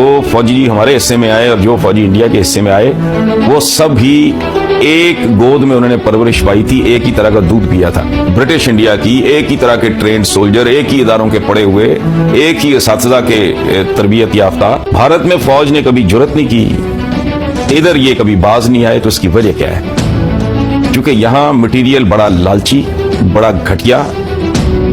جو فوجی ہمارے حصے میں آئے اور جو فوجی انڈیا کے حصے میں آئے وہ سب ہی ایک گود میں انہوں نے پرورش پائی تھی، ایک ہی طرح کا دودھ پیا تھا۔ برٹش انڈیا کی ایک ہی طرح کے ٹرینڈ سولجر، ایک ہی اداروں کے پڑے ہوئے، ایک ہی اساتذہ کے تربیت یافتہ۔ بھارت میں فوج نے کبھی جرأت نہیں کی، ادھر یہ کبھی باز نہیں آئے، تو اس کی وجہ کیا ہے؟ کیونکہ یہاں مٹیریل بڑا لالچی، بڑا گھٹیا،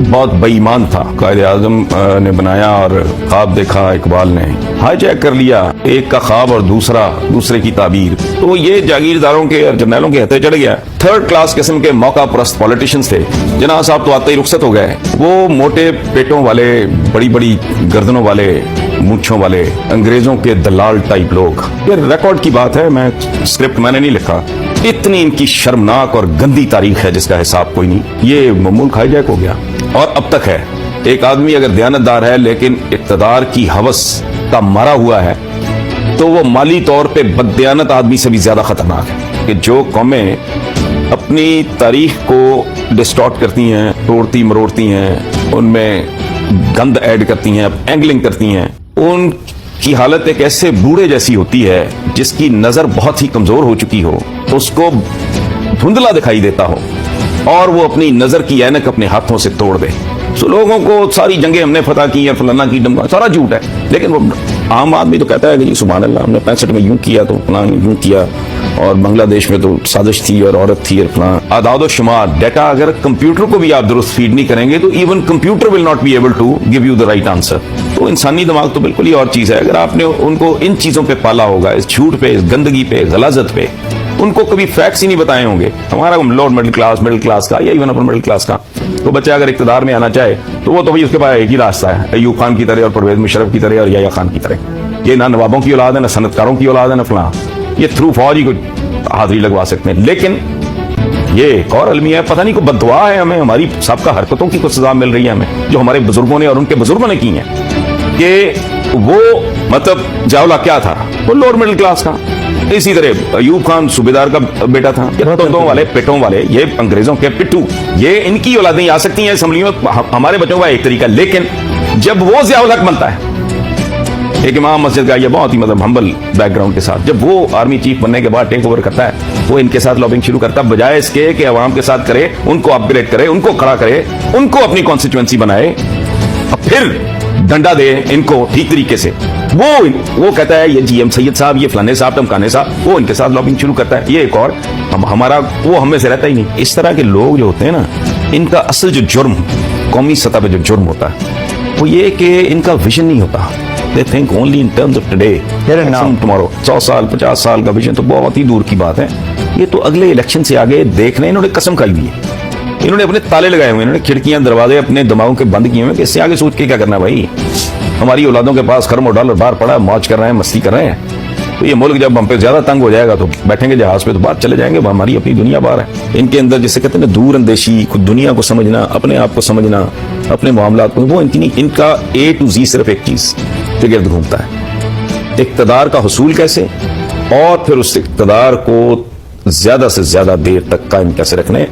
بہت بے ایمان تھا۔ قائد اعظم نے بنایا اور خواب دیکھا اقبال نے، ہائی جیک کر لیا ایک کا خواب اور دوسرے کی تعبیر۔ تو یہ جاگیرداروں کے اور جرنیلوں کے ہتھے چڑھ گیا۔ تھرڈ کلاس قسم کے موقع پرست پولیٹیشینز تھے۔ جناح صاحب تو آتے ہی رخصت ہو گئے۔ وہ موٹے پیٹوں والے، بڑی بڑی گردنوں والے، مونچھوں والے انگریزوں کے دلال ٹائپ لوگ۔ یہ ریکارڈ کی بات ہے، میں اسکرپٹ میں نے نہیں لکھا۔ اتنی ان کی شرمناک اور گندی تاریخ ہے جس کا حساب کوئی نہیں۔ یہ ملک ہائی جیک ہو گیا اور اب تک ہے۔ ایک آدمی اگر دیانتدار ہے لیکن اقتدار کی ہوس کا مرا ہوا ہے تو وہ مالی طور پہ بددیانت آدمی سے بھی زیادہ خطرناک ہے۔ کہ جو قومیں اپنی تاریخ کو ڈسٹارٹ کرتی ہیں، توڑتی مروڑتی ہیں، ان میں گند ایڈ کرتی ہیں، اینگلنگ کرتی ہیں، ان کی حالت ایک ایسے بوڑھے جیسی ہوتی ہے جس کی نظر بہت ہی کمزور ہو چکی ہو، اس کو دھندلا دکھائی دیتا ہو اور وہ اپنی نظر کی اینک اپنے ہاتھوں سے توڑ دے۔ سو لوگوں کو ساری جنگیں ہم نے فتح کی ہیں، فلانا کی ڈمکا، سارا جھوٹ ہے۔ لیکن وہ عام آدمی تو کہتا ہے کہ جی سبحان اللہ، ہم نے 65 میں یوں کیا تو فلاں یوں کیا، اور بنگلہ دیش میں تو سازش تھی اور عورت تھی اور فلاں۔ اعداد و شمار ڈیٹا اگر کمپیوٹر کو بھی آپ درست فیڈ نہیں کریں گے تو even computer will not be able to give you the right answer. تو انسانی دماغ تو بالکل ہی اور چیز ہے۔ اگر آپ نے ان کو ان چیزوں پہ پالا ہوگا، اس جھوٹ پہ، اس گندگی پہ، غلاظت پہ، ان کو کبھی فیکٹس ہی نہیں بتائے ہوں گے۔ ہمارا لوور مڈل کلاس کا یا ایون اپر مڈل کلاس کا تو بچہ اگر اقتدار میں آنا چاہے تو وہ تو بھائی اس کے پاس ایک ہی راستہ ہے، ایوب خان کی طرح اور پرویز مشرف کی طرح اور یحییٰ خان کی طرح۔ یہ نہ نوابوں کی اولاد ہے، نہ صنعتکاروں کی اولاد ہے، نہ فلاں۔ یہ تھرو فوج ہی کو حاضری لگوا سکتے ہیں۔ لیکن یہ ایک اور المیہ ہے، پتہ نہیں کو بد دعا ہے ہمیں، ہماری سابقہ حرکتوں کی کچھ سزا مل رہی ہے ہمیں، جو ہمارے بزرگوں نے اور ان کے بزرگوں نے کی ہیں، کہ وہ مطلب جاولا کیا تھا، وہ لوور مڈل کلاس کا۔ اسی طرح ایوب خان صوبیدار کا بیٹا تھا۔ پیٹوں والے یہ انگریزوں کے پٹھو، یہ ان کی اولادیں آ سکتی ہیں اسمبلیوں میں، ہمارے بچوں کا ایک طریقہ۔ لیکن جب وہ ضیاء الحق بنتا ہے، ایک امام مسجد کا، یہ بہت ہی مطلب ہمبل بیک گراؤنڈ کے ساتھ، جب وہ آرمی چیف بننے کے بعد ٹیک اوور کرتا ہے، وہ ان کے ساتھ لابنگ شروع کرتا ہے، بجائے اس کے کہ عوام کے ساتھ کرے، ان کو اپ گریڈ کرے، ان کو کھڑا کرے، ان کو اپنی کانسٹیچوئنسی بنائے، اور پھر ڈنڈا دے ان کو ٹھیک طریقے سے۔ وہ کہتا ہے یہ جی ایم سید صاحب، یہ فلانے صاحب، ٹمکانے صاحب، وہ ان کے ساتھ لابنگ شروع کرتا ہے۔ یہ ایک اور ہمارا وہ ہم میں سے رہتا ہی نہیں۔ اس طرح کے لوگ جو ہوتے ہیں نا، ان کا اصل جو جرم قومی سطح پہ جو جرم ہوتا ہے وہ یہ کہ ان کا ویژن نہیں ہوتا۔ They think only in terms of today, here and now, tomorrow۔ 100 سال 50 سال کا ویژن تو بہت ہی دور کی بات ہے۔ یہ تو اگلے الیکشن سے آگے دیکھ رہے ہیں، انہوں نے قسم کھائی ہوئی ہے، انہوں نے اپنے تالے لگائے ہوئے، انہوں نے کھڑکیاں دروازے اپنے دماغوں کے بند کیے ہوئے کہ اس سے آگے سوچ کے کیا کرنا بھائی۔ ہماری اولادوں کے پاس خرم و ڈالر باہر پڑا ہے، موج کر رہے ہیں، مستی کر رہے ہیں، تو یہ ملک جب ہم پہ زیادہ تنگ ہو جائے گا تو بیٹھیں گے جہاز پہ تو باہر چلے جائیں گے، ہماری اپنی دنیا باہر ہے۔ ان کے اندر جسے کہتے ہیں نا دور اندیشی، خود دنیا کو سمجھنا، اپنے آپ کو سمجھنا، اپنے معاملات کو، وہ ان کی نہیں۔ ان کا A to Z صرف ایک چیز کے گرد گھومتا ہے، اقتدار کا حصول کیسے، اور پھر اس اقتدار کو زیادہ سے زیادہ دیر تک قائم کیسے رکھنے۔